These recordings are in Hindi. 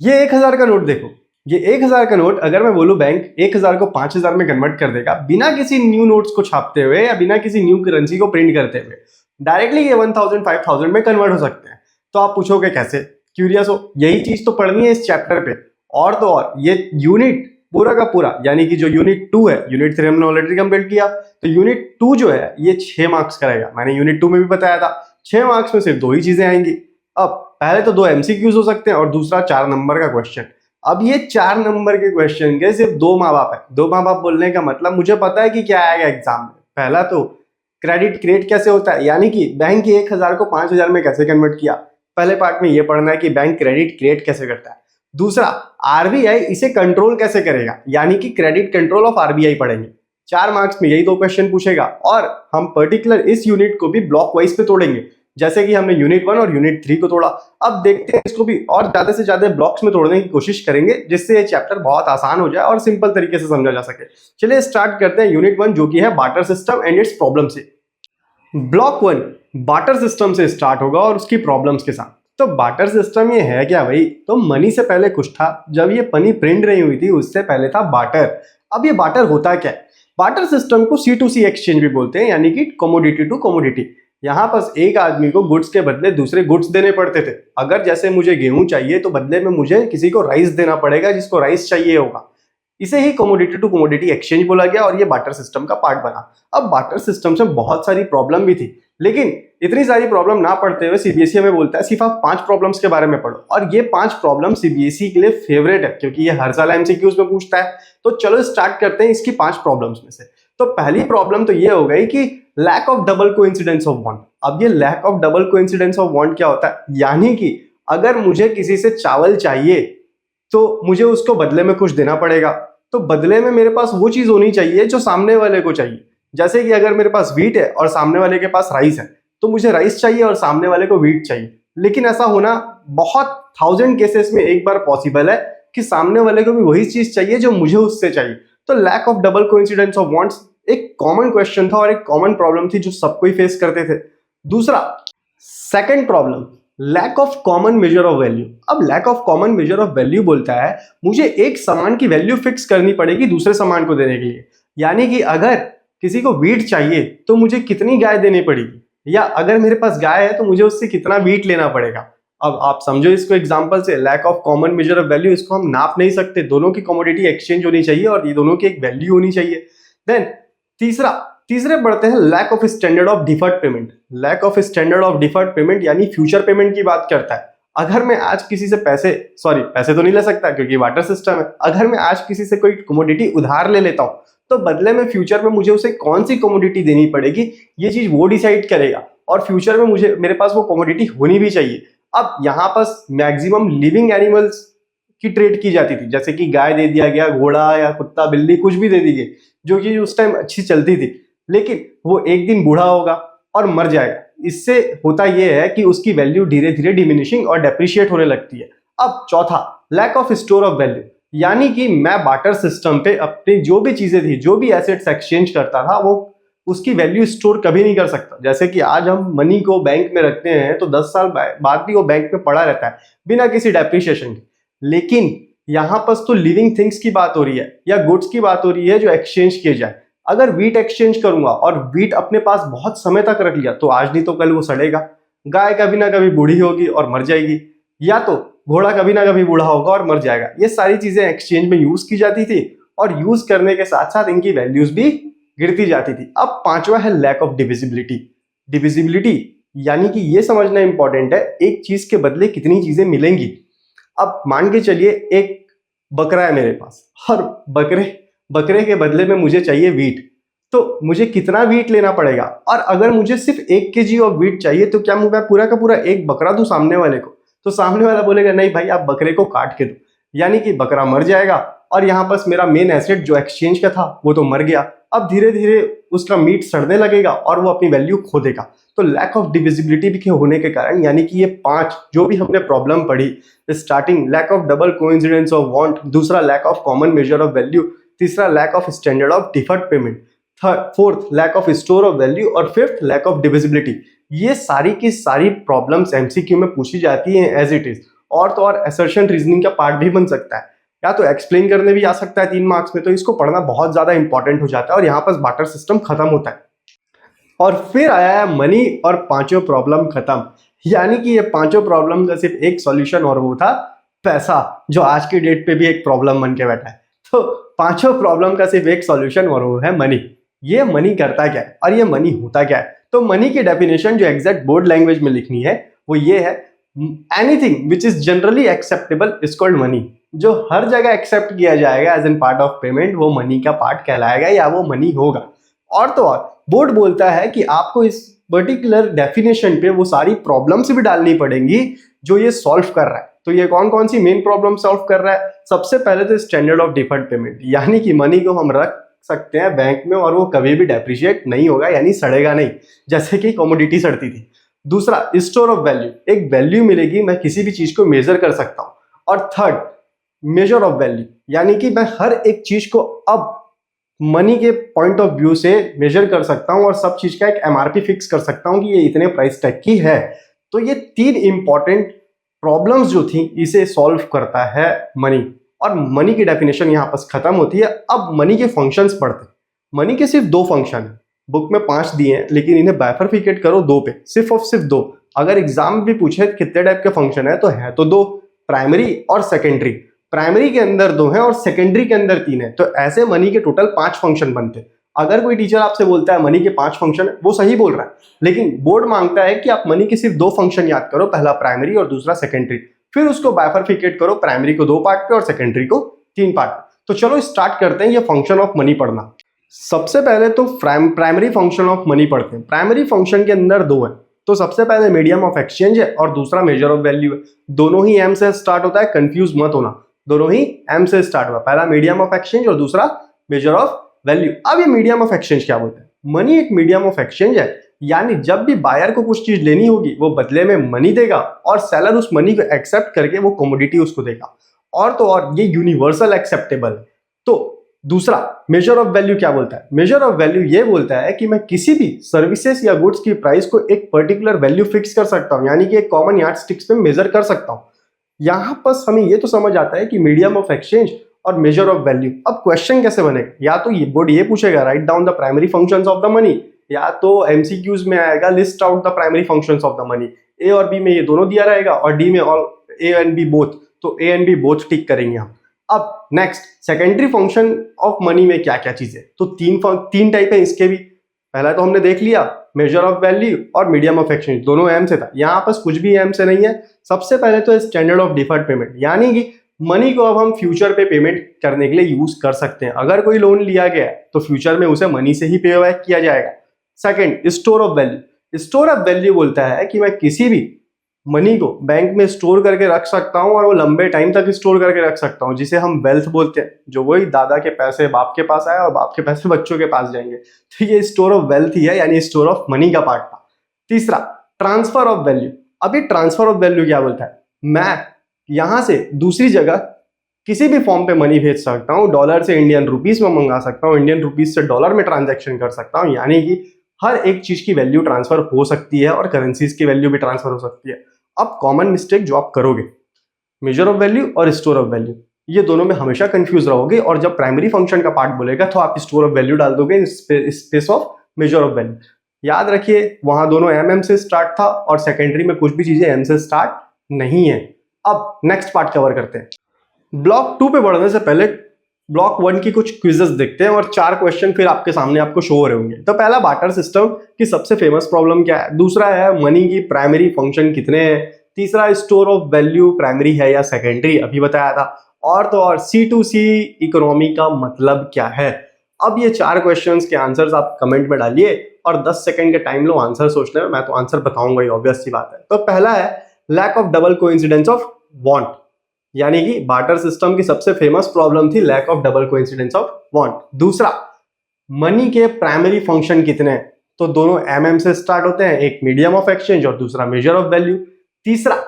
ये 1000 का नोट देखो, ये 1000 का नोट अगर मैं बोलूं बैंक 1000 को 5000 में कन्वर्ट कर देगा बिना किसी न्यू नोट्स को छापते हुए या बिना किसी न्यू करेंसी को प्रिंट करते हुए, डायरेक्टली ये 1000 5000 में कन्वर्ट हो सकते हैं। तो आप पूछोगे कैसे, क्यूरियस हो, यही चीज तो पढ़नी है इस चैप्टर पे। और तो और ये यूनिट पूरा का पूरा, यानी कि जो यूनिट 2 है, यूनिट 3 हमने ऑलरेडी कंप्लीट किया, तो यूनिट 2 जो है ये 6 मार्क्स का रहेगा। मैंने यूनिट 2 में भी बताया था 6 मार्क्स में सिर्फ 2 ही चीजें आएंगी। अब पहले तो 2 एमसीक्यूज हो सकते हैं और दूसरा 4 नंबर का क्वेश्चन। अब ये 4 नंबर के क्वेश्चन के सिर्फ 2 माँ बाप है। 2 माँ बाप बोलने का मतलब मुझे पता है कि क्या आएगा एग्जाम में। पहला तो क्रेडिट क्रिएट कैसे होता है, यानी कि बैंक के 1000 को 5000 में कैसे कन्वर्ट किया। पहले पार्ट में ये पढ़ना है कि बैंक क्रेडिट क्रिएट कैसे करता है। दूसरा, आरबीआई इसे कंट्रोल कैसे करेगा, यानी कि क्रेडिट कंट्रोल ऑफ आरबीआई पढ़ेंगे। 4 मार्क्स में यही 2 क्वेश्चन पूछेगा और हम पर्टिकुलर इस यूनिट को भी ब्लॉक वाइज पे तोड़ेंगे, जैसे कि हमने यूनिट 1 और यूनिट 3 को तोड़ा। अब देखते हैं इसको भी और ज्यादा से ज्यादा ब्लॉक्स में तोड़ने की कोशिश करेंगे, जिससे ये चैप्टर बहुत आसान हो जाए और सिंपल तरीके से समझा जा सके। चलिए स्टार्ट करते हैं यूनिट 1 जो कि है barter system and it's problem से। ब्लॉक 1 बार्टर सिस्टम से स्टार्ट होगा और उसकी प्रॉब्लम्स के साथ। तो बार्टर सिस्टम ये है क्या भाई, तो मनी से पहले कुछ था। जब ये मनी प्रिंट नहीं हुई थी उससे पहले था बार्टर। अब ये बार्टर होता क्या है, बार्टर सिस्टम को C2C एक्सचेंज भी बोलते हैं, यानी कि कमोडिटी टू कमोडिटी। यहाँ पर एक आदमी को गुड्स के बदले दूसरे गुड्स देने पड़ते थे। अगर जैसे मुझे गेहूं चाहिए तो बदले में मुझे किसी को राइस देना पड़ेगा जिसको राइस चाहिए होगा। इसे ही कमोडिटी टू कमोडिटी एक्सचेंज बोला गया और ये बार्टर सिस्टम का पार्ट बना। अब बार्टर सिस्टम से बहुत सारी प्रॉब्लम भी थी, लेकिन इतनी सारी प्रॉब्लम ना पढ़ते हुए सीबीएसई हमें बोलता है सिर्फ आप 5 प्रॉब्लम्स के बारे में पढ़ो। और ये 5 प्रॉब्लम सीबीएसई के लिए फेवरेट है क्योंकि ये हर साल एमसीक्यूज में पूछता है। तो चलो स्टार्ट करते हैं इसकी 5 प्रॉब्लम्स में से। तो पहली प्रॉब्लम तो ये हो गई कि lack of double coincidence of want. अब ये lack of double coincidence of want क्या होता है, यानी कि अगर मुझे किसी से चावल चाहिए तो मुझे उसको बदले में कुछ देना पड़ेगा। तो बदले में मेरे पास वो चीज होनी चाहिए जो सामने वाले को चाहिए। जैसे कि अगर मेरे पास व्हीट है और सामने वाले के पास राइस है, तो मुझे राइस चाहिए और सामने वाले को व्हीट चाहिए। लेकिन ऐसा होना बहुत 1000 केसेस में एक बार पॉसिबल है कि सामने वाले को भी वही चीज चाहिए जो मुझे उससे चाहिए। तो lack of double coincidence of wants एक कॉमन क्वेश्चन था और एक कॉमन प्रॉब्लम थी जो सबको ही फेस करते थे। दूसरा, second problem, lack of common measure of value. अब lack of common measure of value बोलता है मुझे एक सामान की वैल्यू फिक्स करनी पड़ेगी दूसरे सामान को देने के लिए। यानी कि अगर किसी को व्हीट चाहिए तो मुझे कितनी गाय देनी पड़ेगी, या अगर मेरे पास गाय है तो मुझे उससे कितना व्हीट लेना पड़ेगा। अब आप समझो इसको एग्जांपल से, lack of common measure of value, इसको हम नाप नहीं सकते। दोनों की कमोडिटी एक्सचेंज होनी चाहिए और ये दोनों की एक वैल्यू होनी चाहिए। देन तीसरे बढ़ते हैं lack of standard of deferred payment. Lack of standard of deferred payment यानी फ्यूचर पेमेंट की बात करता है। अगर मैं आज किसी से पैसे तो नहीं ले सकता क्योंकि वाटर सिस्टम है। अगर मैं आज किसी से कोई कमोडिटी उधार ले लेता हूं तो बदले में फ्यूचर में मुझे उसे कौन सी कमोडिटी देनी पड़ेगी ये चीज वो डिसाइड करेगा, और फ्यूचर में मेरे पास वो कमोडिटी होनी भी चाहिए। अब यहाँ पर मैक्सिमम लिविंग एनिमल्स की ट्रेड की जाती थी, जैसे कि गाय दे दिया गया, घोड़ा या कुत्ता बिल्ली कुछ भी दे दी गई, जो कि उस टाइम अच्छी चलती थी। लेकिन वो एक दिन बूढ़ा होगा और मर जाएगा। इससे होता यह है कि उसकी वैल्यू धीरे धीरे डिमिनिशिंग और डेप्रिशिएट होने लगती है। अब चौथा, lack of store of value, यानी कि मैं बार्टर सिस्टम पे अपनी जो भी चीजें थी, जो भी एसेट्स एक्सचेंज करता था, वो उसकी वैल्यू स्टोर कभी नहीं कर सकता। जैसे कि आज हम मनी को बैंक में रखते हैं तो 10 साल बाद भी वो बैंक में पड़ा रहता है बिना किसी डेप्रिशिएशन के। लेकिन यहां पर तो लिविंग थिंग्स की बात हो रही है या गुड्स की बात हो रही है जो एक्सचेंज किए जाए। अगर व्हीट एक्सचेंज करूंगा और व्हीट अपने पास बहुत समय तक रख लिया तो आज नहीं तो कल वो सड़ेगा। गाय कभी ना कभी बूढ़ी होगी और मर जाएगी, या तो घोड़ा कभी ना कभी बूढ़ा होगा और मर जाएगा। ये सारी चीजें एक्सचेंज में यूज की जाती थी और यूज करने के साथ साथ इनकी वैल्यूज भी गिरती जाती थी। अब पांचवा है लैक ऑफ डिविजिबिलिटी। डिविजिबिलिटी यानी कि ये समझना इंपॉर्टेंट है, एक चीज के बदले कितनी चीजें मिलेंगी। अब मान के चलिए एक बकरा है मेरे पास और बकरे के बदले में मुझे चाहिए व्हीट, तो मुझे कितना व्हीट लेना पड़ेगा। और अगर मुझे सिर्फ 1 kg ऑफ व्हीट चाहिए तो क्या मैं पूरा का पूरा एक बकरा दूं सामने वाले को, तो सामने वाला बोलेगा नहीं भाई आप बकरे को काट के दो, यानी कि बकरा मर जाएगा और यहाँ पर मेरा मेन एसेट जो एक्सचेंज का था वो तो मर गया। अब धीरे धीरे उसका मीट सड़ने लगेगा और वो अपनी वैल्यू खो देगा। तो लैक ऑफ डिविजिबिलिटी भी होने के कारण, यानी कि ये 5 जो भी हमने प्रॉब्लम पढ़ी, starting lack of double coincidence of want, दूसरा lack of common measure of value, तीसरा lack of standard of deferred payment, fourth lack of store of value और फिफ्थ लैक ऑफ डिविजिबिलिटी, ये सारी की सारी प्रॉब्लम्स एमसीक्यू में पूछी जाती हैं एज इट इज। और तो और असर्शन रीजनिंग का पार्ट भी बन सकता है, या तो एक्सप्लेन करने भी आ सकता है 3 मार्क्स में। तो इसको पढ़ना बहुत ज्यादा इंपॉर्टेंट हो जाता है और यहाँ पर बार्टर सिस्टम खत्म होता है। और फिर आया है मनी और पांचों प्रॉब्लम खत्म। यानी कि ये पांचों प्रॉब्लम का सिर्फ एक सॉल्यूशन और वो था पैसा, जो आज की डेट पे भी एक प्रॉब्लम बन के बैठा है। तो पांचों प्रॉब्लम का सिर्फ एक सॉल्यूशन और वो है मनी। ये मनी करता क्या है और ये मनी होता क्या है? तो मनी की डेफिनेशन जो एग्जैक्ट बोर्ड लैंग्वेज में लिखनी है वो ये है, anything which is generally acceptable is called money. जो हर जगह एक्सेप्ट किया जाएगा as an part of payment वो मनी का पार्ट कहलाएगा या वो मनी होगा। और तो और बोर्ड बोलता है कि आपको इस पर्टिकुलर डेफिनेशन पे वो सारी प्रॉब्लम्स भी डालनी पड़ेंगी जो ये सॉल्व कर रहा है। तो ये कौन कौन सी मेन प्रॉब्लम सॉल्व कर रहा है? सबसे पहले तो स्टैंडर्ड ऑफ डिफर्ड पेमेंट, यानी कि मनी को हम रख सकते हैं बैंक में और वो कभी भी डेप्रिशिएट नहीं होगा, यानी सड़ेगा नहीं, जैसे कि कमोडिटी सड़ती थी। दूसरा स्टोर ऑफ वैल्यू, एक वैल्यू मिलेगी, मैं किसी भी चीज को मेजर कर सकता हूँ। और थर्ड मेजर ऑफ वैल्यू, यानी कि मैं हर एक चीज को अब मनी के पॉइंट ऑफ व्यू से मेजर कर सकता हूं और सब चीज का एक एमआरपी फिक्स कर सकता हूं कि ये इतने प्राइस टैग की है। तो ये 3 इंपॉर्टेंट प्रॉब्लम्स जो थी इसे सॉल्व करता है मनी। और मनी की डेफिनेशन यहाँ पर खत्म होती है। अब मनी के फंक्शंस पढ़ते हैं। मनी के सिर्फ 2 फंक्शन है, बुक में 5 दिए हैं लेकिन इन्हें बाइफरफिकेट करो 2 पे, सिर्फ और सिर्फ 2। अगर एग्जाम भी पूछे कितने टाइप के फंक्शन है तो 2, प्राइमरी और सेकेंडरी। प्राइमरी के अंदर 2 हैं और सेकेंडरी के अंदर 3 है। तो ऐसे मनी के टोटल 5 फंक्शन बनते हैं। अगर कोई टीचर आपसे बोलता है मनी के 5 फंक्शन है, वो सही बोल रहा है, लेकिन बोर्ड मांगता है कि आप मनी के सिर्फ 2 फंक्शन याद करो, पहला प्राइमरी और दूसरा सेकेंडरी। फिर उसको बाइफरफिकेट करो, प्राइमरी को 2 पार्ट पे और सेकेंडरी को 3 पार्ट पे। तो चलो स्टार्ट करते हैं ये फंक्शन ऑफ मनी पढ़ना। सबसे पहले तो प्राइमरी फंक्शन ऑफ मनी पढ़ते हैं। प्राइमरी फंक्शन के अंदर 2 है। तो सबसे पहले मीडियम ऑफ एक्सचेंज है और दूसरा मेजर ऑफ वैल्यू है। दोनों ही एम से स्टार्ट होता है, कंफ्यूज मत होना, दोनों ही एम से स्टार्ट हुआ, पहला मीडियम ऑफ एक्सचेंज और दूसरा मेजर ऑफ वैल्यू। अब ये मीडियम ऑफ एक्सचेंज क्या बोलते हैं? मनी एक मीडियम ऑफ एक्सचेंज है, यानी जब भी बायर को कुछ चीज लेनी होगी वो बदले में मनी देगा और सेलर उस मनी को एक्सेप्ट करके वो कमोडिटी उसको देगा। और तो और ये यूनिवर्सल एक्सेप्टेबल है। तो दूसरा मेजर ऑफ वैल्यू क्या बोलता है? मेजर ऑफ वैल्यू ये बोलता है कि मैं किसी भी सर्विसेज या गुड्स की प्राइस को एक पर्टिकुलर वैल्यू फिक्स कर सकता हूं, यानी कि एक कॉमन यार्डस्टिक्स पे मेजर कर सकता हूं। यहां पर हमें ये तो समझ आता है कि मीडियम ऑफ एक्सचेंज और मेजर ऑफ वैल्यू। अब क्वेश्चन कैसे बनेगा? या तो ये बोर्ड ये पूछेगा write down the primary functions of the money, या तो एमसीक्यूज में आएगा list out the primary functions of the money. A और बी में ये दोनों दिया रहेगा और डी में all A and B both, तो A and B both tick करेंगे हम। अब next secondary function of money में क्या क्या चीजें? तो तीन टाइप है इसके भी। पहला तो हमने देख लिया मेजर ऑफ वैल्यू और मीडियम ऑफ एक्सचेंज, दोनों एम से था। यहाँ पर कुछ भी एम से नहीं है। सबसे पहले तो स्टैंडर्ड ऑफ डिफर्ड पेमेंट, यानी कि मनी को अब हम फ्यूचर पे पेमेंट करने के लिए यूज कर सकते हैं। अगर कोई लोन लिया गया है तो फ्यूचर में उसे मनी से ही पे बैक किया जाएगा। Second store of value. Store of value बोलता है कि मैं किसी भी मनी को बैंक में स्टोर करके रख सकता हूं और वो लंबे टाइम तक स्टोर करके रख सकता हूं, जिसे हम वेल्थ बोलते हैं। जो वही दादा के पैसे बाप के पास आए और बाप के पैसे बच्चों के पास जाएंगे, तो ये स्टोर ऑफ वेल्थ ही है, यानी स्टोर ऑफ मनी का पार्ट था। तीसरा ट्रांसफर ऑफ वैल्यू। अभी ट्रांसफर ऑफ वैल्यू क्या बोलता है? मैं यहां से दूसरी जगह किसी भी फॉर्म पे मनी भेज सकता हूं, डॉलर से इंडियन रुपीस में मंगा सकता हूं, इंडियन रुपीस से डॉलर में ट्रांजेक्शन कर सकता हूं, यानी कि हर एक चीज की वैल्यू ट्रांसफर हो सकती है और करेंसीज की वैल्यू भी ट्रांसफर हो सकती है। अब कॉमन मिस्टेक जो आप करोगे, मेजर ऑफ वैल्यू और स्टोर ऑफ वैल्यू, ये दोनों में हमेशा कंफ्यूज रहोगे और जब प्राइमरी फंक्शन का पार्ट बोलेगा तो आप स्टोर ऑफ वैल्यू डाल दोगे space of major of value. याद रखिए वहां दोनों एम से स्टार्ट था और सेकेंडरी में कुछ भी चीजें एम से स्टार्ट नहीं है। अब नेक्स्ट पार्ट कवर करते हैं। ब्लॉक 2 पे बढ़ने से पहले ब्लॉक 1 की कुछ क्विजेस देखते हैं और 4 क्वेश्चन फिर आपके सामने आपको शो हो रहे होंगे। तो पहला बार्टर सिस्टम की सबसे फेमस प्रॉब्लम क्या है? दूसरा है मनी की प्राइमरी फंक्शन कितने हैं? तीसरा स्टोर ऑफ वैल्यू प्राइमरी है या सेकेंडरी, अभी बताया था। और तो और C2C इकोनॉमी का मतलब क्या है? अब ये 4 क्वेश्चंस के आंसर्स आप कमेंट में डालिए और 10 सेकंड के टाइम लो आंसर सोचने में, मैं तो आंसर बताऊंगा ही, ऑब्वियस सी बात है। तो पहला है lack of double coincidence of want, यानी कि बार्टर सिस्टम की सबसे फेमस प्रॉब्लम थी lack of double coincidence of want. दूसरा मनी के प्राइमरी फंक्शन कितने हैं? तो दोनों एम से स्टार्ट होते हैं, एक मीडियम ऑफ एक्सचेंज और दूसरा मेजर ऑफ वैल्यू। तीसरा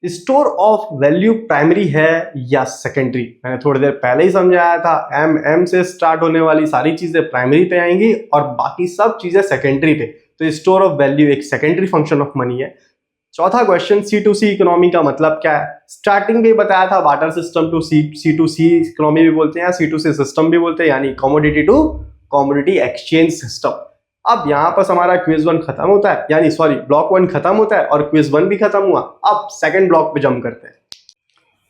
स्टोर ऑफ वैल्यू प्राइमरी है या सेकेंडरी, मैंने थोड़ी देर पहले ही समझाया था, एम से स्टार्ट होने वाली सारी चीजें प्राइमरी पे आएंगी और बाकी सब चीजें सेकेंडरी पे। तो स्टोर ऑफ वैल्यू एक सेकेंडरी फंक्शन ऑफ मनी है। चौथा question, C to C economy का मतलब क्या है? स्टार्टिंग में बताया था barter system to C to C economy भी बोलते हैं, सी टू सी सिस्टम भी बोलते हैं, यानी commodity to commodity exchange system. अब यहाँ पर हमारा क्विज 1 खत्म होता है, यानी सॉरी ब्लॉक 1 खत्म होता है और क्विज 1 भी खत्म हुआ। अब सेकंड ब्लॉक पे जंप करते हैं।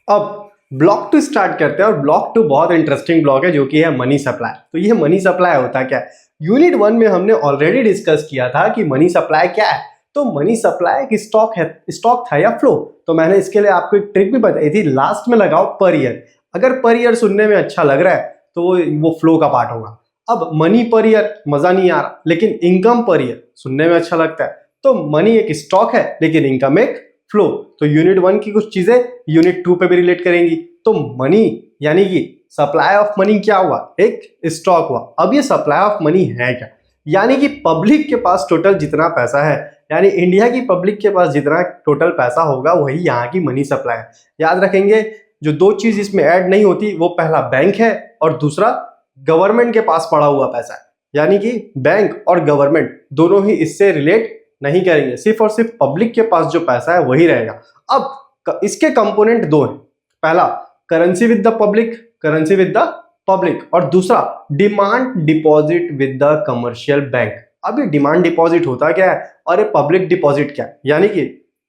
अब ब्लॉक 2 स्टार्ट करते हैं और ब्लॉक 2 बहुत इंटरेस्टिंग ब्लॉक है जो कि है मनी सप्लाई। तो ये मनी सप्लाई होता क्या है? यूनिट 1 में हमने ऑलरेडी डिस्कस किया था कि मनी सप्लाई क्या है। तो मनी सप्लाई एक स्टॉक है, स्टॉक था या फ्लो। तो मैंने इसके लिए आपको एक ट्रिक भी बताई थी, लास्ट में लगाओ पर ईयर। अगर पर ईयर सुनने में अच्छा लग रहा है तो वो फ्लो का पार्ट होगा। अब मनी पर ईयर मजा नहीं आ रहा, लेकिन इनकम पर ईयर सुनने में अच्छा लगता है। तो मनी एक स्टॉक है लेकिन इनकम एक फ्लो। तो यूनिट 1 की कुछ चीजें यूनिट 2 पे भी रिलेट करेंगी। तो मनी यानी कि सप्लाई ऑफ मनी क्या हुआ? एक स्टॉक हुआ। अब ये सप्लाई ऑफ मनी है क्या? यानी कि पब्लिक के पास टोटल जितना पैसा है, यानी इंडिया की पब्लिक के पास जितना टोटल पैसा होगा वही यहाँ की मनी सप्लाई है। याद रखेंगे, जो दो चीज इसमें ऐड नहीं होती, वो पहला बैंक है और दूसरा गवर्नमेंट के पास पड़ा हुआ पैसा है। यानी कि बैंक और गवर्नमेंट दोनों ही इससे रिलेट नहीं करेंगे, सिर्फ और सिर्फ पब्लिक के पास जो पैसा है वही रहेगा। अब इसके कंपोनेंट दो हैं, पहला currency with the public, currency with the public, और दूसरा demand deposit with the commercial bank. अब ये डिमांड डिपॉजिट होता क्या है और ये पब्लिक डिपॉजिट क्या है, यानी कि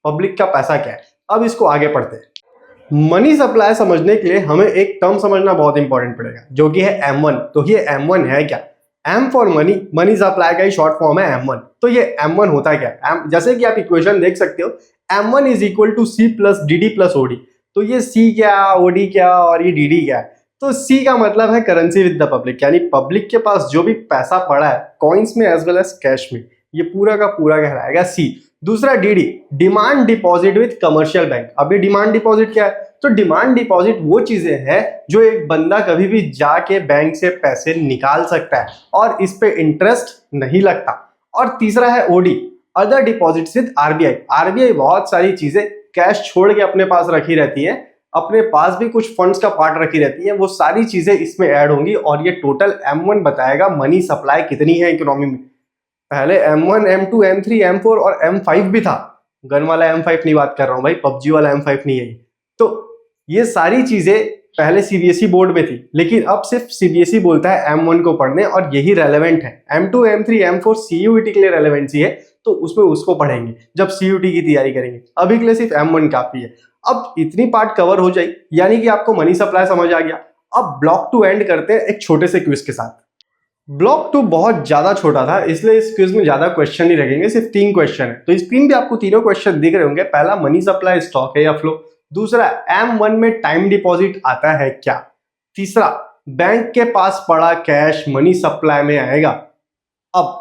पब्लिक का पैसा क्या है। अब इसको आगे पढ़ते हैं। मनी सप्लाई समझने के लिए हमें एक टर्म समझना बहुत इंपॉर्टेंट पड़ेगा जो कि है M1। तो ये M1 है क्या? M for money, money supply का ही शॉर्ट फॉर्म है M1। तो ये M1 होता है क्या? जैसे कि आप इक्वेशन देख सकते हो, M1 is equal to C plus D D plus OD. तो ये C क्या, OD क्या और ये DD क्या है? तो C का मतलब है करेंसी विद द पब्लिक, यानी पब्लिक के पास जो भी पैसा पड़ा है कॉइन्स में एज वेल एज कैश में, ये पूरा का पूरा कहलाएगा C। दूसरा DD, demand deposit with commercial bank. अभी डिमांड डिपॉजिट क्या है? तो डिमांड डिपॉजिट वो चीजें हैं जो एक बंदा कभी भी जाके बैंक से पैसे निकाल सकता है और इस पे इंटरेस्ट नहीं लगता। और तीसरा है OD, other deposits with RBI। RBI बहुत सारी चीजें कैश छोड़ के अपने पास रखी रहती है, अपने पास भी कुछ फंड्स का पार्ट रखी रहती है, वो सारी चीजें इसमें ऐड होंगी और ये टोटल M1 बताएगा मनी सप्लाई कितनी है इकोनॉमी में। पहले M1, M2, M3, M4 और M5 भी था। गन वाला M5 नहीं बात कर रहा हूं भाई, PUBG वाला M5 नहीं है। तो ये सारी चीजें पहले CBSE बोर्ड में थी, लेकिन अब सिर्फ CBSE बोलता है M1 को पढ़ने और यही रेलेवेंट है। M2, M3, M4 CUET के लिए रेलेवेंसी है, तो उसमें उसको पढ़ेंगे जब CUET की तैयारी करेंगे। अभी के लिए सिर्फ M1 काफी है। अब इतनी पार्ट कवर हो जाए, यानी कि आपको मनी सप्लाई समझ आ गया। अब ब्लॉक 2 एंड करते हैं एक छोटे से क्विज के साथ। ब्लॉक 2 बहुत ज्यादा छोटा था, इसलिए इस क्विज में ज्यादा क्वेश्चन नहीं रखेंगे, सिर्फ 3 क्वेश्चन है। तो स्क्रीन पे आपको तीनों क्वेश्चन दिख रहे होंगे। पहला, मनी सप्लाई स्टॉक है या फ्लो। दूसरा, M1 में टाइम डिपॉजिट आता है क्या। तीसरा, बैंक के पास पड़ा कैश मनी सप्लाई में आएगा। अब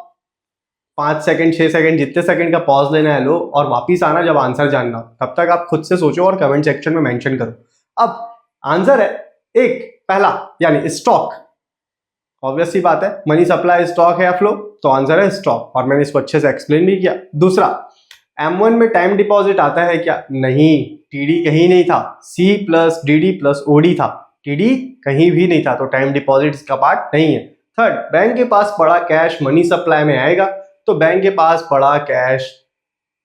5 सेकंड 6 सेकंड जितने सेकंड का पॉज लेना है लो, और वापिस आना जब आंसर जानना हो। तब तक आप खुद से सोचो और कमेंट सेक्शन में मेंशन करो। अब आंसर है एक, पहला यानी स्टॉक। ऑब्वियस सी बात है, मनी सप्लाई स्टॉक है या फ्लो, तो आंसर है स्टॉक, और मैंने इसको अच्छे से एक्सप्लेन भी किया। दूसरा, M1 में टाइम डिपॉजिट आता है क्या? नहीं, TD कहीं नहीं था, C plus DD plus OD था, TD कहीं भी नहीं था, तो टाइम डिपॉजिट इसका पार्ट नहीं है। थर्ड, बैंक के पास पड़ा कैश मनी सप्लाई में आएगा, तो बैंक के पास पड़ा कैश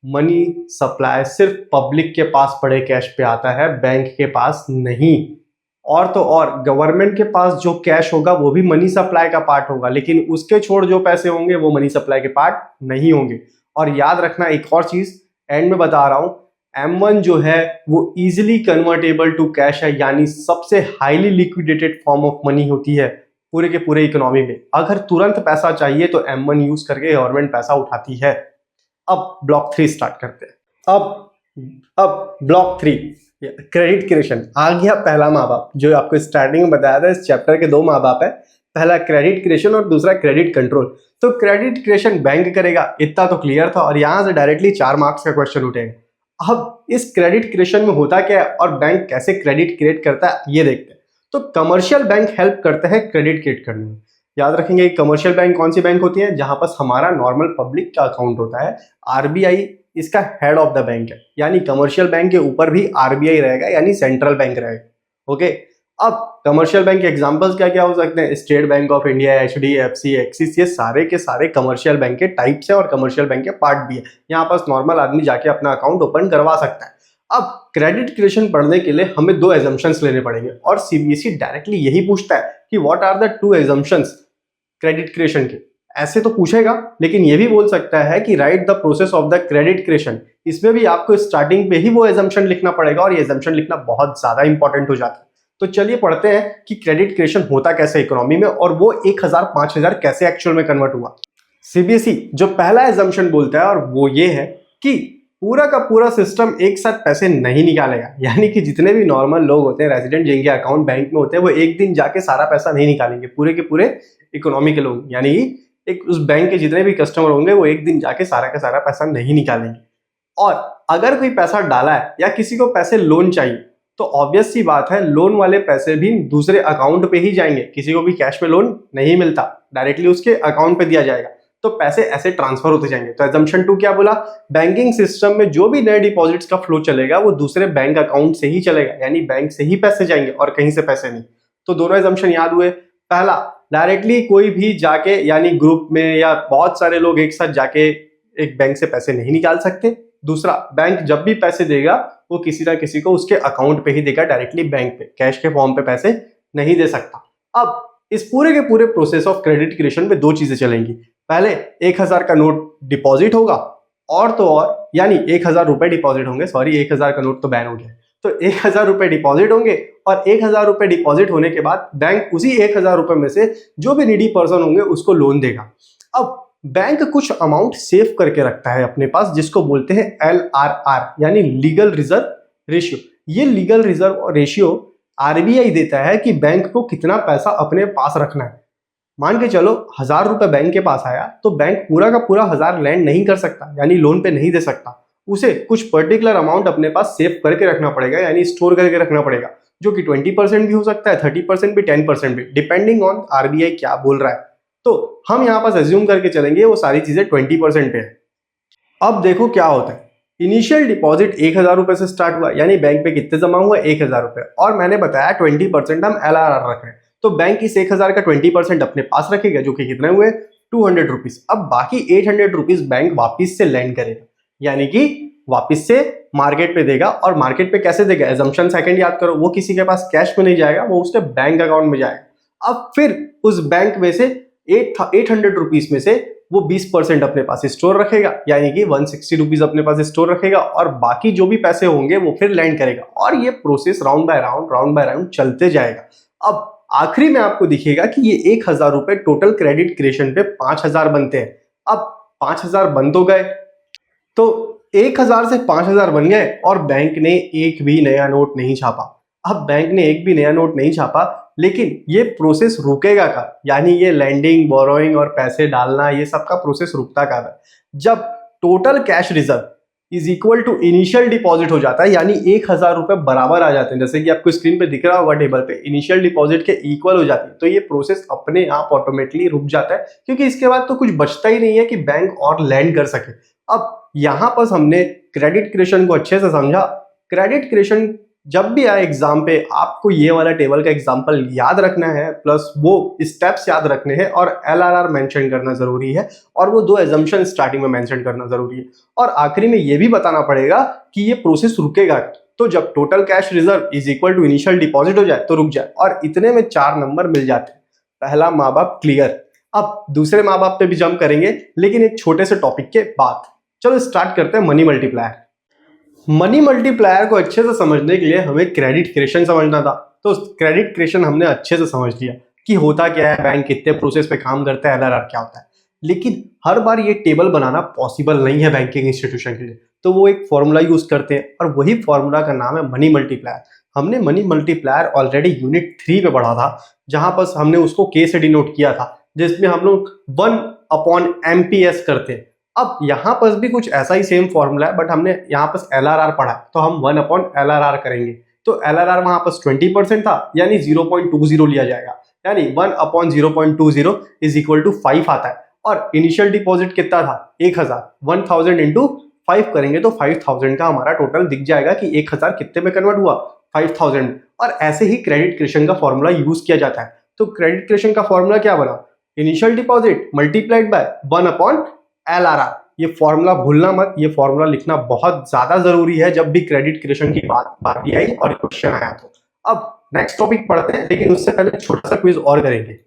मनी सप्लाई सिर्फ पब्लिक के पास पड़े कैश पे आता है, बैंक के पास नहीं। और तो और गवर्नमेंट के पास जो कैश होगा वो भी मनी सप्लाई का पार्ट होगा, लेकिन उसके छोड़ जो पैसे होंगे वो मनी सप्लाई के पार्ट नहीं होंगे। और याद रखना एक और चीज, एंड में बता रहा हूं, M1 जो है वो इजिली कन्वर्टेबल टू कैश है, यानी सबसे highly liquidated form of money होती है पूरे के पूरे इकोनॉमी में। अगर तुरंत पैसा चाहिए तो M1 यूज करके गवर्नमेंट पैसा उठाती है। अब ब्लॉक 3 स्टार्ट करते हैं। अब ब्लॉक 3, क्रेडिट क्रिएशन आ गया। पहला माँ बाप जो आपको स्टार्टिंग में बताया था, इस चैप्टर के 2 माँ बाप है, पहला क्रेडिट क्रिएशन और दूसरा क्रेडिट कंट्रोल। तो क्रेडिट क्रिएशन बैंक करेगा, इतना तो क्लियर था, और यहां से डायरेक्टली 4 मार्क्स का क्वेश्चन उठेगा। अब इस क्रेडिट क्रिएशन में होता क्या है और बैंक कैसे क्रेडिट क्रिएट करता है ये देखते हैं। तो कमर्शियल बैंक हेल्प करते हैं क्रेडिट क्रिएट करने में। याद रखेंगे कमर्शियल बैंक कौन सी बैंक होती है? जहां पर हमारा नॉर्मल पब्लिक का अकाउंट होता है। RBI इसका हेड ऑफ द बैंक है, यानी कमर्शियल बैंक के ऊपर भी RBI रहेगा, यानी सेंट्रल बैंक रहेगा। ओके, अब कमर्शियल बैंक के एग्जांपल्स क्या क्या हो सकते हैं? State bank of India, HDFC, axis, ये सारे के सारे कमर्शियल बैंक के टाइप्स है और कमर्शियल बैंक के पार्ट भी है। यहाँ पर नॉर्मल आदमी जाके अपना अकाउंट ओपन करवा सकता है। अब क्रेडिट क्रिएशन पढ़ने के लिए हमें 2 एजम्पशंस लेने पड़ेंगे और CBSE डायरेक्टली यही पूछता है कि what are the 2 assumptions credit creation के। ऐसे तो पूछेगा, लेकिन ये भी बोल सकता है कि right the process of the credit creation. इसमें भी आपको स्टार्टिंग पे ही वो एजम्पशन लिखना पड़ेगा और ये एजम्पशन लिखना बहुत ज्यादा इंपॉर्टेंट हो जाता है। तो चलिए पढ़ते हैं कि क्रेडिट क्रिएशन होता कैसे इकोनॉमी में और वो 1000 5000 कैसे एक्चुअल में कन्वर्ट हुआ। CBSE जो पहला एजम्पशन बोलता है और वो ये है कि पूरा का पूरा सिस्टम एक साथ पैसे नहीं निकालेगा। यानी कि जितने भी नॉर्मल लोग होते हैं, रेजिडेंट जिनके अकाउंट बैंक में होते हैं, वो एक दिन जाके सारा पैसा नहीं निकालेंगे। पूरे के पूरे इकोनॉमी के लोग, यानी एक उस बैंक के जितने भी कस्टमर होंगे, वो एक दिन जाके सारा का सारा पैसा नहीं निकालेंगे। और अगर कोई पैसा डाला है या किसी को पैसे लोन चाहिए, तो ऑब्वियस सी बात है लोन वाले पैसे भी दूसरे अकाउंट पे ही जाएंगे। किसी को भी कैश में लोन नहीं मिलता, डायरेक्टली उसके अकाउंट पे दिया जाएगा, तो पैसे ऐसे ट्रांसफर होते जाएंगे। तो एजम्पशन 2 क्या बोला? बैंकिंग सिस्टम में जो भी नए डिपॉजिट्स का फ्लो चलेगा वो दूसरे बैंक अकाउंट से ही चलेगा, यानी बैंक से ही पैसे जाएंगे और कहीं से पैसे नहीं। तो दोनों एजम्पशन याद हुए। पहला, डायरेक्टली कोई भी जाके यानी ग्रुप में या बहुत सारे लोग एक साथ जाके एक बैंक से पैसे नहीं निकाल सकते। दूसरा, बैंक जब भी पैसे देगा वो किसी ना किसी को उसके अकाउंट पे ही देगा, डायरेक्टली बैंक पे कैश के फॉर्म पे पैसे नहीं दे सकता। अब इस पूरे के पूरे प्रोसेस ऑफ क्रेडिट क्रिएशन में 2 चीजें चलेंगी। पहले 1000 का नोट डिपॉजिट होगा और तो और, यानी 1000 रुपए डिपॉजिट होंगे, सॉरी 1000 का नोट तो बैन हो गया। तो 1000 रुपए डिपॉजिट होंगे और 1000 रुपए डिपॉजिट होने के बाद बैंक उसी 1000 रुपए में से जो भी नीडी पर्सन होंगे उसको लोन देगा। अब बैंक कुछ अमाउंट सेव करके रखता है अपने पास, जिसको बोलते हैं LRR, यानी लीगल रिजर्व रेशियो। ये लीगल रिजर्व रेशियो RBI देता है कि बैंक को कितना पैसा अपने पास रखना है। मान के चलो 1000 रुपए बैंक के पास आया, तो बैंक पूरा का पूरा 1000 लैंड नहीं कर सकता, यानी लोन पे नहीं दे सकता। उसे कुछ पर्टिकुलर अमाउंट अपने पास सेव करके रखना पड़ेगा, यानी स्टोर करके रखना पड़ेगा, जो कि 20% भी हो सकता है, 30% भी, 10% भी, डिपेंडिंग ऑन RBI क्या बोल रहा है। तो हम यहाँ पास एज्यूम करके चलेंगे वो सारी चीजें 20% पे है। अब देखो क्या होता है। इनिशियल डिपॉजिट 1000 रुपए से स्टार्ट हुआ, यानी बैंक पे कितने जमा हुआ? 1000 रुपए। और मैंने बताया 20% हम LRR रख रहे हैं, तो बैंक इस 1000 का 20% अपने पास रखेगा, जो कि कितने हुए? 200 रुपीज। अब बाकी 800 रुपीज बैंक वापिस से लैंड करेगा, यानी कि वापिस से मार्केट पे देगा। और मार्केट पे कैसे देगा? एजम्पशन सेकंड याद करो, वो किसी के पास कैश में नहीं जाएगा, वो उसके बैंक अकाउंट में जाएगा। अब फिर उस बैंक में से 800 रुपीज में से वो 20% अपने पास स्टोर रखेगा, यानी कि 160 रुपीज अपने पास स्टोर रखेगा और बाकी जो भी पैसे होंगे वो फिर लैंड करेगा। और ये प्रोसेस राउंड बाय राउंड चलते जाएगा। अब आखिरी में आपको दिखेगा कि ये 1000 रुपए टोटल क्रेडिट क्रिएशन पे 5000 बनते हैं। अब 5000 बन तो गए, तो 1000 से 5000 बन गए और बैंक ने एक भी नया नोट नहीं छापा। अब बैंक ने एक भी नया नोट नहीं छापा, लेकिन ये प्रोसेस रुकेगा कब? यानी ये लैंडिंग, बोरोइंग और पैसे डालना, ये सब का प्रोसेस रुकता कब है? जब total cash reserve is equal to initial deposit हो जाता है, यानी 1000 रुपए बराबर आ जाते हैं। जैसे कि आपको स्क्रीन पे दिख रहा होगा टेबल पे, इनिशियल डिपॉजिट के इक्वल हो जाती है। तो ये प्रोसेस अपने आप ऑटोमेटिकली रुक जाता है, क्योंकि इसके बाद तो कुछ बचता ही नहीं है कि बैंक और लैंड कर सके। अब यहां पर हमने क्रेडिट क्रिएशन को अच्छे से समझा। क्रेडिट क्रिएशन जब भी आए एग्जाम पे, आपको ये वाला टेबल का एग्जांपल याद रखना है, प्लस वो स्टेप्स याद रखने हैं और LRR मेंशन करना जरूरी है, और वो 2 एजम्पशन स्टार्टिंग में मेंशन करना जरूरी है। और आखिरी में ये भी बताना पड़ेगा कि ये प्रोसेस रुकेगा। तो जब total cash reserve is equal to initial deposit हो जाए तो रुक जाए, और इतने में 4 नंबर मिल जाते हैं। पहला माँ बाप क्लियर। अब दूसरे माँ बाप पे भी जंप करेंगे, लेकिन एक छोटे से टॉपिक के बाद। चलो स्टार्ट करते हैं मनी मल्टीप्लायर। मनी मल्टीप्लायर को अच्छे से समझने के लिए हमें क्रेडिट क्रिएशन समझना था। तो क्रेडिट क्रिएशन हमने अच्छे से समझ लिया कि होता क्या है, बैंक कितने प्रोसेस पे काम करता है, LRR क्या होता है। लेकिन हर बार ये टेबल बनाना पॉसिबल नहीं है बैंकिंग इंस्टीट्यूशन के लिए, तो वो एक फॉर्मूला यूज करते हैं और वही फॉर्मूला का नाम है मनी मल्टीप्लायर। हमने मनी मल्टीप्लायर ऑलरेडी यूनिट 3 पे पढ़ा था, जहां पर हमने उसको K से डिनोट किया था, जिसमें हम लोग 1/MPS करते हैं। अब यहाँ पर भी कुछ ऐसा ही सेम फॉर्मूला है, बट हमने यहाँ पर LRR पढ़ा, तो हम 1/LRR करेंगे। तो LRR वहां पर 20% था, यानी 0.20 लिया जाएगा, यानी 1/0.20 इज इक्वल टू 5 आता है। और इनिशियल डिपॉजिट कितना था? 1000। 1000 इंटू 5 करेंगे तो 5000 का हमारा टोटल दिख जाएगा कि 1000 कितने में कन्वर्ट हुआ? 5000 और ऐसे ही क्रेडिट क्रेशन का फॉर्मूला यूज किया जाता है। तो क्रेडिट क्रेशन का फॉर्मूला क्या बना, initial deposit multiplied by 1/LRR। ये फॉर्मूला भूलना मत, ये फॉर्मूला लिखना बहुत ज्यादा जरूरी है जब भी क्रेडिट क्रेशन की बात आई और क्वेश्चन आया तो। अब नेक्स्ट टॉपिक पढ़ते हैं, लेकिन उससे पहले छोटा सा क्विज और करेंगे।